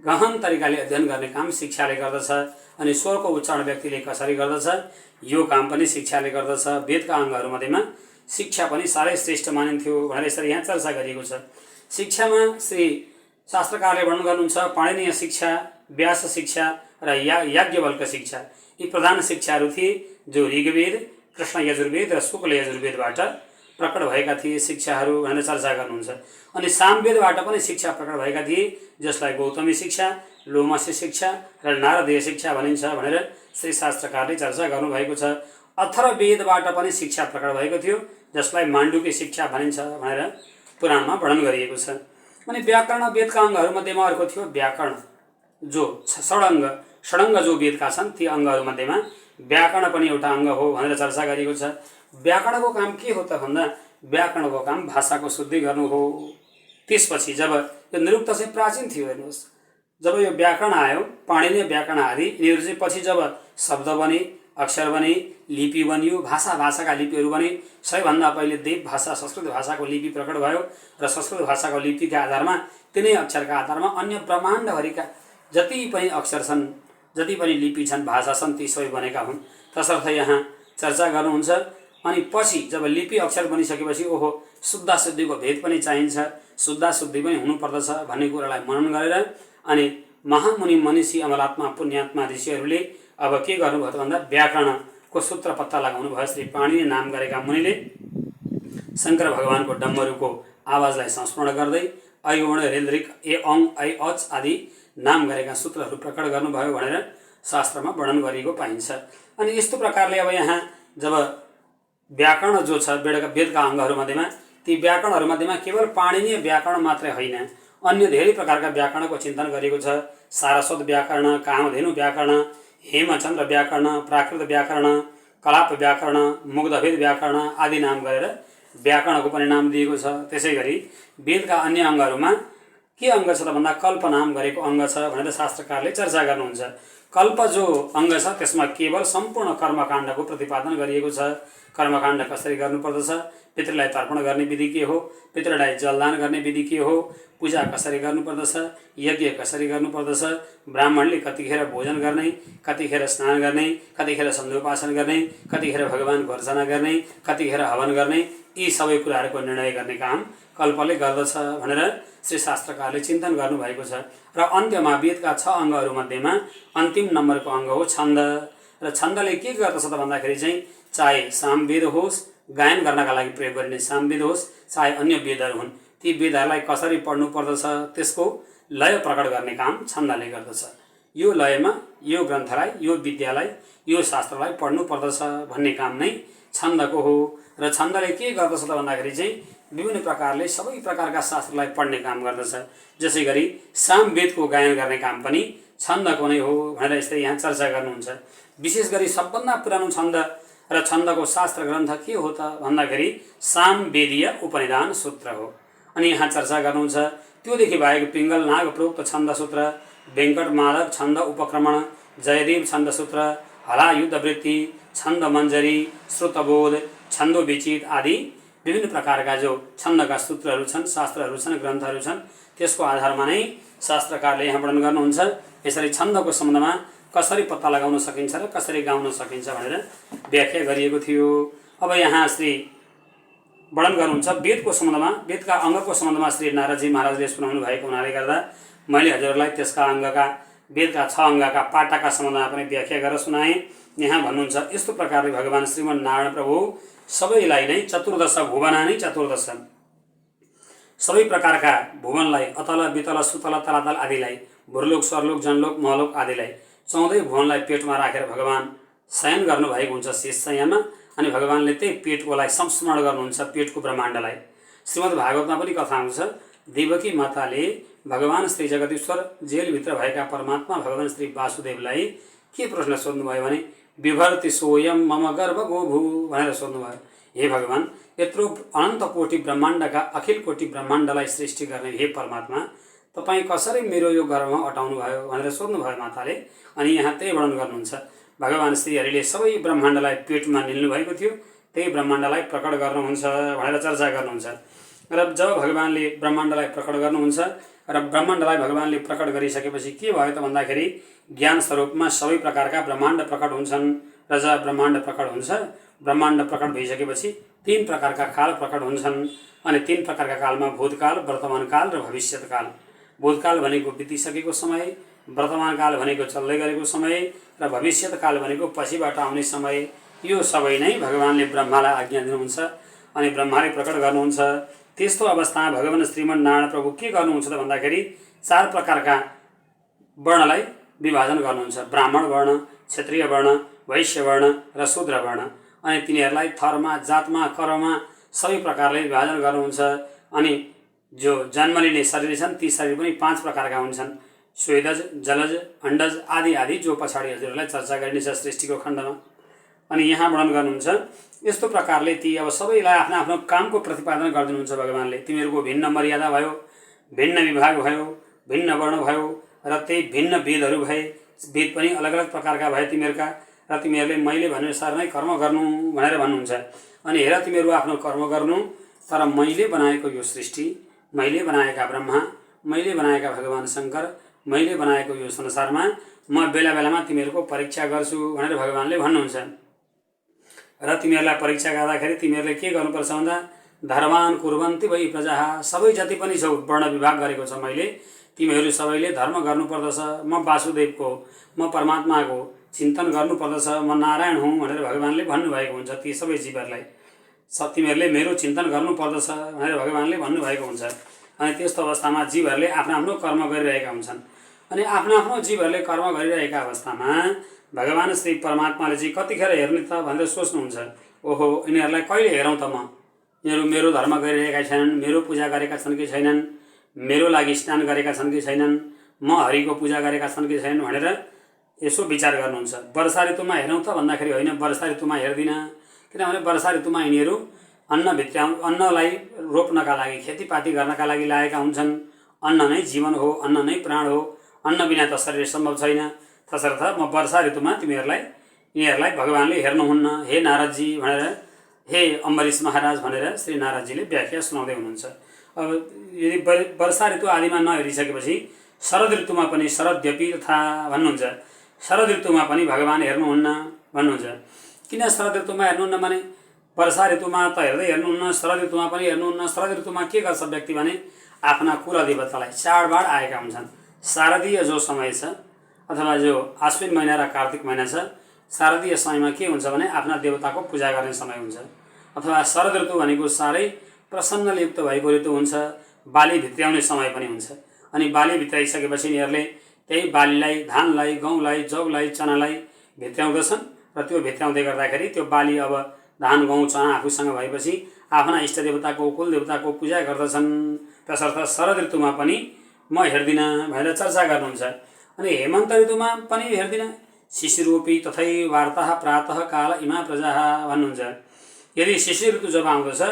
गहन तरिकाले अध्ययन गर्ने काम शिक्षाले गर्दछ। अनि स्वरको उच्चारण व्यक्तिले कसरी गर्दछ, यो काम पनि शिक्षाले गर्दछ। वेदका अङ्गहरूमध्येमा शिक्षा पनि साह्रै श्रेष्ठ मानिन्थ्यो भनेर यसरी यहाँ चर्चा गरिएको छ। शिक्षामा श्री शास्त्रकारले वर्णन गर्नुहुन्छ पाणिनीय शिक्षा, व्यास शिक्षा र याज्ञवल्क शिक्षा, यी प्रधान शिक्षाहरू थिए जो ऋग्वेद, कृष्ण यजुर्वेद र शुक्ल यजुर्वेदबाट प्रकट भएका थिए शिक्षाहरू भनेर चर्चा गर्नुहुन्छ। अनि सामवेदबाट पनि शिक्षा प्रकट भएका थिए, जसलाई गौतमी शिक्षा, लोमस्य शिक्षा र नारदीय शिक्षा भनिन्छ भनेर श्री शास्त्रकारले चर्चा गर्नुभएको छ। अथर्ववेदबाट पनि शिक्षा प्रकट भएको थियो, जसलाई माण्डुक्य शिक्षा भनिन्छ भनेर पुराणमा वर्णन गरिएको छ। अनि व्याकरण वेदका अङ्गहरूमध्येमा अर्को थियो व्याकरण, जो षडङ्ग जो वेदका छन् ती अङ्गहरूमध्येमा व्याकरण पनि एउटा अङ्ग हो भनेर चर्चा गरिएको छ। व्याकरणको काम के हो त भन्दा व्याकरणको काम भाषाको शुद्धि गर्नु हो। त्यसपछि जब यो निरुक्त चाहिँ प्राचीन थियो, हेर्नुहोस् जब यो व्याकरण आयो, पाणिनीय व्याकरण आदि, यिनीहरू चाहिँ पछि जब शब्द बने, अक्षर बने, लिपि बनियो, भाषाका लिपिहरू बने, सबैभन्दा पहिले देव भाषा संस्कृत भाषाको लिपि प्रकट भयो र संस्कृत भाषाको लिपिका आधारमा, तिनै अक्षरका आधारमा अन्य ब्रह्माण्डभरिका जति पनि अक्षर छन्, जति पनि लिपि छन्, भाषा छन्, ती सबै बनेका हुन्। तसर्थ यहाँ चर्चा गर्नुहुन्छ। अनि पछि जब लिपि अक्षर बनिसकेपछि ओहो शुद्धाशुद्धिको भेद पनि चाहिन्छ, शुद्धाशुद्धि पनि हुनुपर्दछ भन्ने कुरालाई मनन गरेर अनि महामुनि मनीषी अमलात्मा पुण्यात्मा ऋषिहरूले अब के गर्नुभयो त भन्दा व्याकरणको सूत्र पत्ता लगाउनु भयो। श्री पाणिनि नाम गरेका मुनिले शङ्कर भगवानको डम्बरुको आवाजलाई संस्मरण गर्दै ऐ वर्ण रेल ऋक ए अङ ऐ अच आदि नाम गरेका सूत्रहरू प्रकट गर्नुभयो भनेर शास्त्रमा वर्णन गरिएको पाइन्छ। अनि यस्तो प्रकारले अब यहाँ जब व्याकरण जो छ वेदका अङ्गहरूमध्येमा, ती व्याकरणहरूमध्येमा केवल पाणिनीय व्याकरण मात्रै होइन, अन्य धेरै प्रकारका व्याकरणको चिन्तन गरिएको छ। सारस्वत व्याकरण, कामधेनु व्याकरण, हेमचन्द्र व्याकरण, प्राकृत व्याकरण, कलाप व्याकरण, मुग्धभेद व्याकरण आदि नाम गरेर व्याकरणको पनि नाम दिएको छ। त्यसै गरी वेदका अन्य अङ्गहरूमा के अङ्ग छ त भन्दा कल्प नाम गरेको अङ्ग छ भनेर शास्त्रकारले चर्चा गर्नुहुन्छ। कल्प जो अङ्ग छ त्यसमा केवल सम्पूर्ण कर्मकाण्डको प्रतिपादन गरिएको छ। कर्मकाण्ड कसरी गर्नुपर्दछ, पितृलाई तर्पण गर्ने विधि के हो, पितृलाई जलदान गर्ने विधि के हो, पूजा कसरी गर्नुपर्दछ, यज्ञ कसरी गर्नुपर्दछ, ब्राह्मणले कतिखेर भोजन गर्ने, कतिखेर स्नान गर्ने, कतिखेर सन्ध्योपासन गर्ने, कतिखेर भगवानको अर्चना गर्ने, कतिखेर हवन गर्ने, यी सबै कुराहरूको निर्णय गर्ने काम कल्पले गर्दछ भनेर श्री शास्त्रकारले चिन्तन गर्नुभएको छ। र अन्त्यमा वेदका 6 अङ्गहरूमध्येमा अन्तिम नम्बरको अङ्ग हो छन्द। र छन्दले के गर्दछ त भन्दाखेरि चाहिँ चाहे सामवेद होस्, गायन गर्नका लागि प्रयोग गरिने सामवेद होस्, चाहे अन्य वेदहरू हुन्, ती वेदहरूलाई कसरी पढ्नु पर्दछ त्यसको लय प्रकट गर्ने काम छन्दले गर्दछ। यो लयमा यो ग्रन्थलाई, यो विद्यालाई, यो शास्त्रलाई पढ्नु पर्दछ भन्ने काम नै छन्दको हो। र छन्दले के गर्दछ त भन्दाखेरि चाहिँ विभिन्न प्रकारले सबै प्रकारका शास्त्रलाई पढ्ने काम गर्दछ। जसै गरी सामवेदको गायन गर्ने काम पनि छन्दको नै हो भनेर यस्तै यहाँ चर्चा गर्नुहुन्छ। विशेष गरी सबभन्दा पुरानो छन्द र छन्दको शास्त्र ग्रन्थ के हो त भन्दाखेरि सामवेदीय उपनिधान सूत्र हो। अनि यहाँ चर्चा गर्नुहुन्छ त्योदेखि बाहेक पिङ्गल नाग प्रोक्त छन्द सूत्र, वेङ्कट माधव छन्द उपक्रमण, जयदेव छन्द सूत्र, हला युद्ध वृत्ति, छन्द मञ्जरी, श्रुतबोध, छन्दो विचित आदि विभिन्न प्रकारका जो छन्दका सूत्रहरू छन्, शास्त्रहरू छन्, ग्रन्थहरू छन्, त्यसको आधारमा नै शास्त्रकारले यहाँ वर्णन गर्नुहुन्छ। यसरी छन्दको सम्बन्धमा कसरी पत्ता लगाउन सकिन्छ र कसरी गाउन सकिन्छ भनेर व्याख्या गरिएको थियो। अब यहाँ श्री वर्णन गर्नुहुन्छ वेदको सम्बन्धमा, वेदका अङ्गको सम्बन्धमा श्री नारदजी महाराजले सुनाउनु भएको हुनाले गर्दा मैले हजुरहरूलाई त्यसका अङ्गका, वेदका 6 अङ्गका पाटाका सम्बन्धमा पनि व्याख्या गरेर सुनाएँ। यहाँ भन्नुहुन्छ यस्तो प्रकारले भगवान श्रीमन्नारायण प्रभु सबैलाई नै चतुर्दश भुवनानि चतुर्दश, सबै प्रकारका भुवनलाई, अतल वितल सुतल तलातल आदिलाई, भूलोक स्वरलोक जनलोक महलोक आदिलाई 14 भुवनलाई पेटमा राखेर भगवान शयन गर्नुभएको हुन्छ शेषशय्यामा। अनि भगवानले त्यही पेटकोलाई संस्मरण गर्नुहुन्छ, पेटको ब्रह्माण्डलाई। श्रीमद् भागवतमा पनि कथा आउँछ, देवकी माताले भगवान श्री जगदीश्वर जेलभित्र भएका परमात्मा भगवान श्री वासुदेवलाई के प्रश्न सोध्नुभयो भने विभर्ति सोयम मम गर्भ गोभू भनेर सोध्नुभयो। हे भगवान, यत्रो अनन्त कोटि ब्रह्माण्डका अखिल कोटि ब्रह्माण्डलाई सृष्टि गर्ने हे परमात्मा, तपाईँ कसरी मेरो यो गर्भमा अटाउनु भयो भनेर सोध्नुभयो माताले। अनि यहाँ त्यही वर्णन गर्नुहुन्छ, भगवान श्रीहरिले सबै ब्रह्माण्डलाई पेटमा निल्नु भएको थियो, त्यही ब्रह्माण्डलाई प्रकट गर्नुहुन्छ भनेर चर्चा गर्नुहुन्छ। र जब भगवानले ब्रह्माण्डलाई प्रकट गर्नुहुन्छ र ब्रह्माण्डलाई भगवानले प्रकट गरिसकेपछि के भयो त भन्दाखेरि ज्ञान स्वरूपमा सबै प्रकारका ब्रह्माण्ड प्रकट हुन्छन्। र जब ब्रह्माण्ड प्रकट हुन्छ, ब्रह्माण्ड प्रकट भइसकेपछि 3 प्रकारका काल प्रकट हुन्छन्। अनि 3 प्रकारका कालमा भूतकाल, वर्तमान काल र भविष्यत काल। भूतकाल भनेको बितिसकेको समय, वर्तमान काल भनेको चल्दै गरेको समय र भविष्यत काल भनेको पछिबाट आउने समय। यो सबै नै भगवानले ब्रह्मालाई आज्ञा दिनुहुन्छ अनि ब्रह्माले प्रकट गर्नुहुन्छ। त्यस्तो अवस्थामा भगवान श्रीमन्नारायण प्रभु के गर्नुहुन्छ त भन्दाखेरि 4 प्रकारका वर्णलाई विभाजन गर्नुहुन्छ, ब्राह्मण वर्ण, क्षत्रिय वर्ण, वैश्य वर्ण र शूद्र वर्ण। अनि तिनीहरूलाई थरमा, जातमा, कर्ममा सबै प्रकारले विभाजन गर्नुहुन्छ। अनि जो जन्म लिने शरीर छन् ती शरीर पनि 5 प्रकारका हुन्छन्, स्वेदज, जलज, अण्डज आदि आदि, जो पछाडि हजुरहरूलाई चर्चा गरिनेछ सृष्टिको खण्डमा। अनि यहाँ वर्णन गर्नुहुन्छ यस्तो प्रकारले ती अब सबैलाई आफ्नो आफ्नो कामको प्रतिपादन गरिदिनुहुन्छ भगवानले। तिमीहरूको भिन्न मर्यादा भयो, भिन्न विभाग भयो, भिन्न वर्ण भयो र त्यही भिन्न वेदहरू भए, वेद पनि अलग अलग प्रकारका भए तिमीहरूका, र तिमीहरूले मैले भनेअनुसार नै कर्म गर्नु भनेर भन्नुहुन्छ। अनि हेर तिमीहरू आफ्नो कर्म गर्नु, तर मैले बनाएको यो सृष्टि, मैले बनाएका ब्रह्मा, मैले बनाएका भगवान् शङ्कर, मैले बनाएको यो संसारमा म बेला बेलामा तिमीहरूको परीक्षा गर्छु भनेर भगवान्ले भन्नुहुन्छ। र तिमीहरूलाई परीक्षा गर्दाखेरि तिमीहरूले के गर्नुपर्छ भन्दा धर्मान कुर्वन्ति वै प्रजा, सबै जति पनि छौ वर्ण विभाग गरेको छ मैले, तिमीहरू सबैले धर्म गर्नुपर्दछ। म वासुदेवको, म परमात्माको चिन्तन गर्नुपर्दछ, म नारायण हुँ भनेर भगवान्ले भन्नुभएको हुन्छ ती सबै जीवहरूलाई। तिमीहरूले मेरो चिन्तन गर्नुपर्दछ भनेर भगवान्ले भन्नुभएको हुन्छ। अनि त्यस्तो अवस्थामा जीवहरूले आफ्नो आफ्नो कर्म गरिरहेका हुन्छन्। अनि आफ्नो आफ्नो जीवहरूले कर्म गरिरहेका अवस्थामा भगवान् श्री परमात्माले चाहिँ कतिखेर हेर्ने त भनेर सोच्नुहुन्छ। ओहो, यिनीहरूलाई कहिले हेरौँ त म, यिनीहरू मेरो धर्म गरिरहेका छैनन्, मेरो पूजा गरेका छन् कि छैनन्, मेरो लागि स्नान गरेका छन् कि छैनन्, म हरिको पूजा गरेका छन् कि छैनन् भनेर यसो विचार गर्नुहुन्छ। वर्षा ऋतुमा हेरौँ त भन्दाखेरि होइन, वर्षा ऋतुमा हेर्दिनँ, किनभने वर्षा ऋतुमा यिनीहरू अन्नलाई रोप्नका लागि, खेतीपाती गर्नका लागि लागेका हुन्छन्। अन्न नै जीवन हो, अन्न नै प्राण हो, अन्न बिना त शरीर सम्भव छैन। तसर्थ म वर्षा ऋतुमा यिनीहरूलाई भगवान्ले हेर्नुहुन्न हे नारदजी भनेर, हे अम्बरीश महाराज भनेर श्री नारदजीले व्याख्या सुनाउँदै हुनुहुन्छ। अब यदि वर्षा ऋतु आदिमा नहेरिसकेपछि शरद ऋतुमा पनि शरद्यपि तथा भन्नुहुन्छ, शरद ऋतुमा पनि भगवान् हेर्नुहुन्न भन्नुहुन्छ। किन शरद ऋतुमा हेर्नुहुन्न भने वर्षा ऋतुमा त हेर्दै हेर्नुहुन्न, शरद ऋतुमा पनि हेर्नुहुन्न। शरद ऋतुमा के गर्छ व्यक्ति भने आफ्ना कुलदेवतालाई, चाडबाड आएका हुन्छन्, शारदीय जो समय छ अथवा जो आश्विन महिना र कार्तिक महिना छ, शारदीय समयमा के हुन्छ भने आफ्ना देवताको पूजा गर्ने समय हुन्छ। अथवा शरद ऋतु भनेको साह्रै प्रसन्नयुक्त भएको ऋतु हुन्छ, बाली भित्र्याउने समय पनि हुन्छ। अनि बाली भित्र्याइसकेपछि यिनीहरूले त्यही बालीलाई, धानलाई, गहुँलाई, जौलाई, चनालाई भित्र्याउँदछन् र त्यो भित्र्याउँदै गर्दाखेरि त्यो बाली अब धान, गहुँ, चना आफूसँग भएपछि आफ्ना इष्ट देवताको, कुल देवताको पूजा गर्दछन्। तसर्थ शरद ऋतुमा पनि म हेर्दिनँ भनेर चर्चा गर्नुहुन्छ। अनि हेमन्त ऋतुमा पनि हेर्दिनँ, शिशिरोपि तथै वार्ता प्रातः काल इमा प्रजा भन्नुहुन्छ। यदि शिशिर ऋतु जब आउँदछ,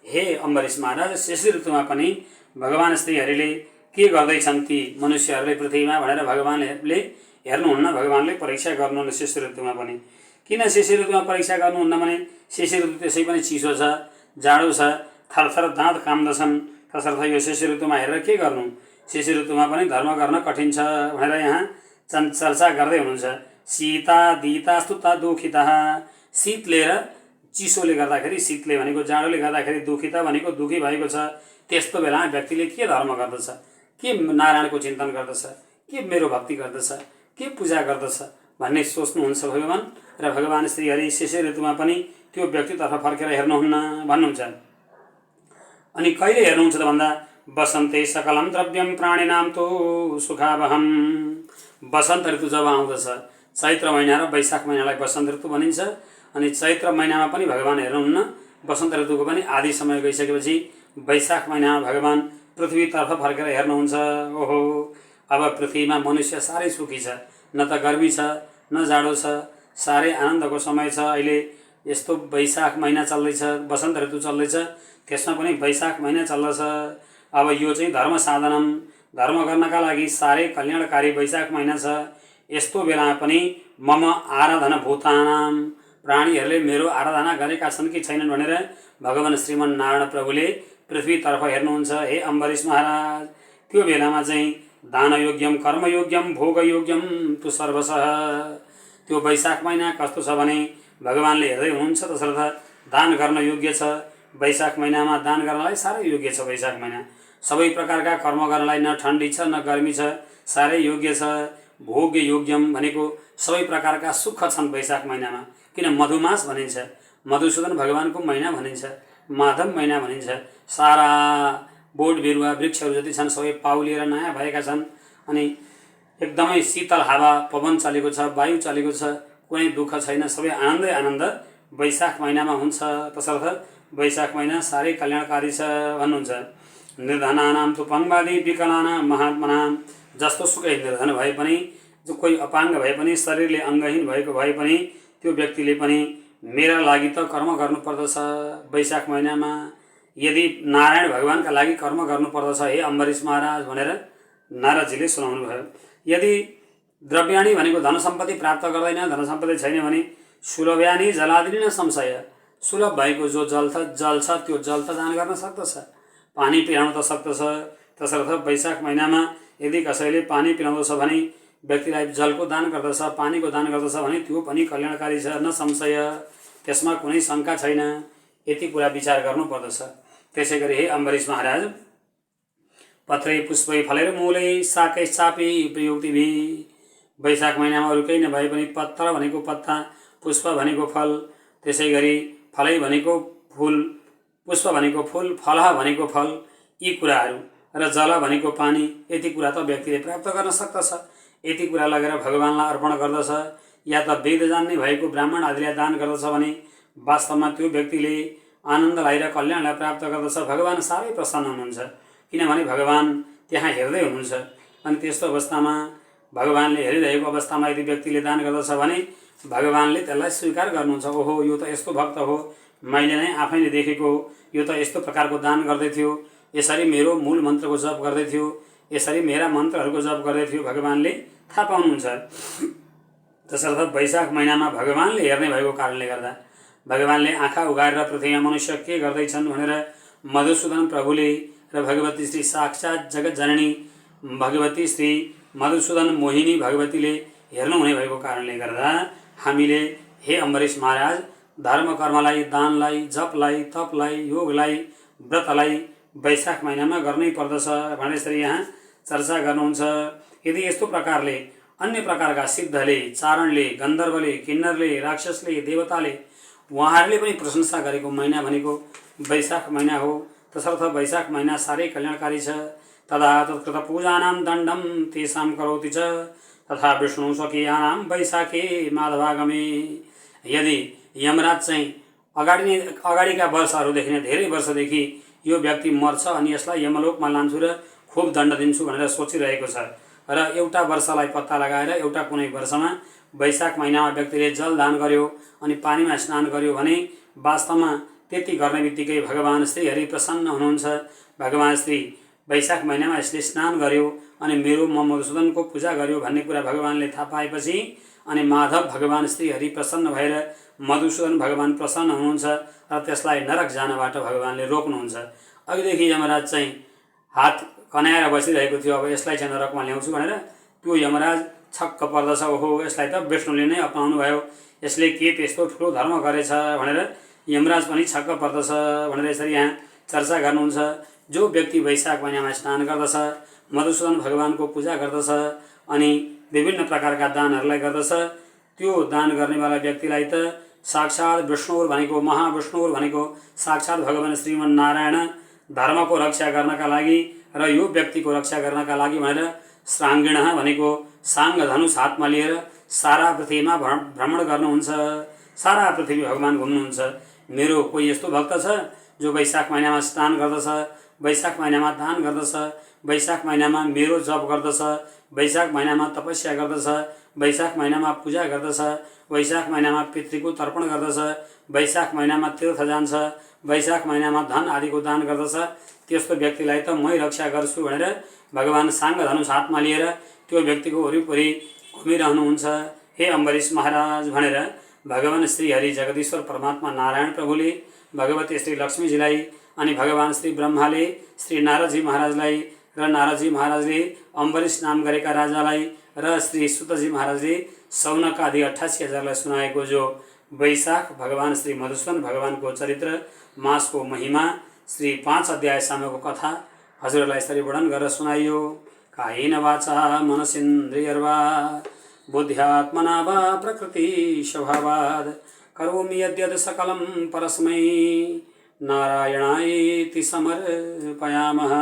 हे अम्बरीश महाराज, शिशिर ऋतुमा पनि भगवान् श्रीहरिले के गर्दैछन् ती मनुष्यहरूले पृथ्वीमा भनेर भगवान्ले हेर्नुहुन्न, भगवान्ले परीक्षा गर्नुहुन्न शिशिर ऋतुमा पनि। किन शिशिर ऋतुमा परीक्षा गर्नुहुन्न भने शिशिर ऋतु त्यसै पनि चिसो छ, जाडो छ, थरथर दाँत काम्दछन्। तसर्थ यो शिशिर ऋतुमा हेरेर के गर्नु, शिशिर ऋतुमा पनि धर्म गर्न कठिन छ भनेर यहाँ चर्चा गर्दै हुनुहुन्छ। शीता दीतास्तुता दुखिता, शीतले र चिसोले गर्दाखेरि, शीतले भनेको जाडोले गर्दाखेरि दुखिता भनेको दुखी भएको छ। त्यस्तो बेलामा व्यक्तिले के धर्म गर्दछ, के नारायणको चिन्तन गर्दछ, के मेरो भक्ति गर्दछ, के पूजा गर्दछ भन्ने सोच्नुहुन्छ भगवान्। र भगवान् श्रीहरि शिशिर ऋतुमा पनि त्यो व्यक्तितर्फ फर्केर हेर्नुहुन्न भन्नुहुन्छ। अनि कहिले हेर्नुहुन्छ त भन्दा वसन्ते सकलम द्रव्यम प्राणिनाम तो सुखावहम। वसन्त ऋतु जब आउँदछ, चैत्र महिना र वैशाख महिनालाई वसन्त ऋतु भनिन्छ। अनि चैत्र महिनामा पनि भगवान् हेर्नुहुन्न, वसन्त ऋतुको पनि आधी समय गइसकेपछि वैशाख महिनामा भगवान् पृथ्वीतर्फ फर्केर हेर्नुहुन्छ। ओहो, अब पृथ्वीमा मनुष्य साह्रै सुखी छ, न त गर्मी छ न जाडो छ, साह्रै आनन्दको समय छ। अहिले यस्तो वैशाख महिना चल्दैछ, वसन्त ऋतु चल्दैछ, त्यसमा पनि वैशाख महिना चल्दछ। अब यो चाहिँ धर्म साधनम, धर्म गर्नका लागि साह्रै कल्याणकारी वैशाख महिना छ। यस्तो बेलामा पनि मम आराधना भूतानाम, प्राणीहरूले मेरो आराधना गरेका छन् कि छैनन् भनेर भगवान् श्रीमन्नारायण प्रभुले पृथ्वीतर्फ हेर्नुहुन्छ। हे अम्बरीश महाराज, त्यो बेलामा चाहिँ दानयोग्यम, कर्मयोग्यम, भोगयोग्यम तु सर्वशः। त्यो वैशाख महिना कस्तो छ भने भगवान्ले हेर्दै हुनुहुन्छ। तसर्थ दान गर्न योग्य छ। वैशाख महिनामा दान गर्नलाई साह्रै योग्य छ। वैशाख महिना सबै प्रकारका कर्म गर्नलाई न ठन्डी छ न गर्मी छ, साह्रै योग्य छ। भोग्य योग्यम भनेको सबै प्रकारका सुख छन् वैशाख महिनामा। किन मधुमास भनिन्छ, मधुसूदन भगवानको महिना भनिन्छ, माधव महिना भनिन्छ। सारा बोट बिरुवा वृक्षहरू जति छन् सबै पाउलिएर नयाँ भएका छन्। अनि एकदमै शीतल हावा पवन चलेको छ, वायु चलेको छ, कुनै दुःख छैन, सबै आनन्दै आनन्द वैशाख महिनामा हुन्छ। तसर्थ वैशाख महिना साह्रै कल्याणकारी छ भन्नुहुन्छ। निर्धनानाम तु पङ्गवादी विकलानाम महात्मनाम, जस्तो सुकै निर्धन भए पनि, जो कोही अपाङ्ग भए पनि, शरीरले अङ्गहीन भएको भए पनि त्यो व्यक्तिले पनि मेरा लागि त कर्म गर्नुपर्दछ वैशाख महिनामा। यदि नारायण भगवानका लागि कर्म गर्नुपर्दछ हे अम्बरीश महाराज भनेर नारदजीले सुनाउनु भयो। यदि द्रव्याणी भनेको धन सम्पत्ति प्राप्त गर्दैन, धन सम्पत्ति छैन भने सुलभ्यानी जलादिनी न संशय, सुलभ भएको जो जल छ त्यो जल त दान गर्न सक्दछ, पानी पिलाउन त सक्दछ। तसर्थ वैशाख महिनामा यदि कसैले पानी पिलाउँदछ भने, व्यक्तिलाई जलको दान गर्दछ, पानीको दान गर्दछ भने त्यो पनि कल्याणकारी छ, न संशय, त्यसमा कुनै शङ्का छैन। यति कुरा विचार गर्नुपर्दछ। त्यसै गरी हे अम्बरीश महाराज, पत्रै पुष्पै फलेर मूलै शाकै चापी प्रयुक्तिभि, वैशाख महिनामा अरू केही नभए पनि पत्र भनेको पत्ता, पुष्प भनेको फल, त्यसै गरी फलै भनेको फुल, पुष्प भनेको फुल, फल भनेको फल, यी कुराहरू र जल भनेको पानी, यति कुरा त व्यक्तिले प्राप्त गर्न सक्दछ। यति कुरा लगेर भगवानलाई अर्पण गर्दछ या त वेद जान्ने भएको ब्राह्मण आदिलाई दान गर्दछ भने वास्तवमा त्यो व्यक्तिले आनन्दलाई र कल्याणलाई प्राप्त गर्दछ। भगवान साह्रै प्रसन्न हुनुहुन्छ, किनभने भगवान त्यहाँ हेर्दै हुनुहुन्छ। अनि त्यस्तो अवस्थामा भगवानले हेरिरहेको अवस्थामा यदि व्यक्तिले दान गर्दछ भने भगवानले त्यसलाई स्वीकार गर्नुहुन्छ। ओहो, यो त यस्तो भक्त हो, मैले नै आफैले देखेको, यो त यस्तो प्रकारको दान गर्दै थियो, यसरी मेरो मूल मन्त्रको जप गर्दै थियो, यसरी मेरा मन्त्रहरूको जप गर्दै थियो, भगवानले थाहा पाउनुहुन्छ। तसर्थ वैशाख महिनामा भगवानले हेर्ने भएको कारणले गर्दा भगवानले आँखा उगारेर पृथ्वीमा मनुष्य के गर्दैछन् भनेर मधुसूदन प्रभुले र भगवती श्री साक्षात् जगत जननी भगवती श्री मधुसूदन मोहिनी भगवतीले हेर्नुहुने भएको कारणले गर्दा हामीले हे अम्बरीश महाराज, धर्म कर्मलाई, दानलाई, जपलाई, तपलाई, योगलाई, व्रतलाई वैशाख महिनामा गर्नै पर्दछ भनेर यसरी यहाँ चर्चा गर्नुहुन्छ। यदि यस्तो प्रकारले अन्य प्रकारका सिद्धले, चारणले, गन्धर्वले, किन्नरले, राक्षसले, देवताले उहाँहरूले पनि प्रशंसा गरेको महिना भनेको वैशाख महिना हो। तसर्थ वैशाख महिना साह्रै कल्याणकारी छ। तदा तत्कृत पूजानां दण्डं तेषां करोति च, तथा विष्णु स्वकीयानां वैशाखे माधवागमे। यदि यमराज चाहिँ अगाडिका वर्षहरूदेखि नै धेरै वर्षदेखि यो व्यक्ति मर्छ अनि यसलाई यमलोकमा लान्छु र खुब दण्ड दिन्छु भनेर सोचिरहेको छ र एउटा वर्षलाई पत्ता लगाएर एउटा कुनै वर्षमा वैशाख महिनामा व्यक्तिले जल दान गर्यो अनि पानीमा स्नान गर्यो भने वास्तवमा त्यति गर्ने बित्तिकै भगवान श्री हरि प्रसन्न हुनुहुन्छ। भगवान श्री वैशाख महिनामा यसले स्नान गर्यो अनि मेरो म मधुसूदनको पूजा गर्यो भन्ने कुरा भगवानले थाहा पाएपछि अनि माधव भगवान श्री हरि प्रसन्न भएर मधुसूदन भगवान प्रसन्न हुनुहुन्छ र त्यसलाई नरक जानबाट भगवानले रोक्नुहुन्छ। अघिदेखि यमराज चाहिँ हात कनाएर बसिरहेको थियो, अब यसलाई चाहिँ नरकमा ल्याउँछु भनेर त्यो यमराज छक्क पर्दछ। ओहो, यसलाई त विष्णुले नै अपनाउनु भयो, यसले के त्यस्तो ठुलो धर्म गरेछ भनेर यमराज पनि छक्क पर्दछ भनेर यसरी यहाँ चर्चा गर्नुहुन्छ। जो व्यक्ति वैशाख महिनामा स्नान गर्दछ, मधुसूदन भगवानको पूजा गर्दछ अनि विभिन्न प्रकारका दानहरूलाई गर्दछ, त्यो दान गर्नेवाला व्यक्तिलाई त साक्षात् विष्णुर भनेको, महाविष्णुर भनेको साक्षात् भगवान श्रीमन्नारायण धर्मको रक्षा गर्नका लागि र यो व्यक्तिको रक्षा गर्नका लागि भनेर श्राङ्गिण भनेको साङ्ग धनुष हातमा लिएर सारा पृथ्वीमा भ्रमण गर्नुहुन्छ। सारा पृथ्वी भगवान घुम्नुहुन्छ। मेरो कोही यस्तो भक्त छ जो वैशाख महिनामा स्नान गर्दछ, वैशाख महिनामा दान गर्दछ, वैशाख महिनामा मेरो जप गर्दछ, वैशाख महिनामा तपस्या गर्दछ, वैशाख महिनामा पूजा गर्दछ, वैशाख महिनामा पितृको तर्पण गर्दछ, वैशाख महिनामा तीर्थ जान्छ, वैशाख महिनामा धन आदिको दान गर्दछ, त्यस्तो व्यक्तिलाई त मै रक्षा गर्छु भनेर भगवान साङ्ग धनुष हातमा लिएर त्यो व्यक्तिको वरिपरि घुमिरहनुहुन्छ। हे अम्बरीश महाराज भनेर भगवान श्री हरि जगदीश्वर परमात्मा नारायण प्रभुले भगवती श्री लक्ष्मीजीलाई अनि भगवान श्री ब्रह्माले श्री नारदजी महाराजलाई र नारदजी महाराजले अम्बरीश नाम गरेका राजालाई र श्री सुतजी महाराजले सौनक आदि 88,000लाई सुनाएको जो वैशाख भगवान श्री मधुसूदन भगवानको चरित्र मासको महिमा श्री 5 अध्यायसम्मको कथा हजुरलाई यसरी वर्णन गरेर सुनाइयो। कायेन वाचा मनसेन्द्रियर्वा बुद्ध्यात्मना वा प्रकृति स्वभावात् करोमि यद्यत् सकलं परस्मै नारायणायेति समर्पयामः।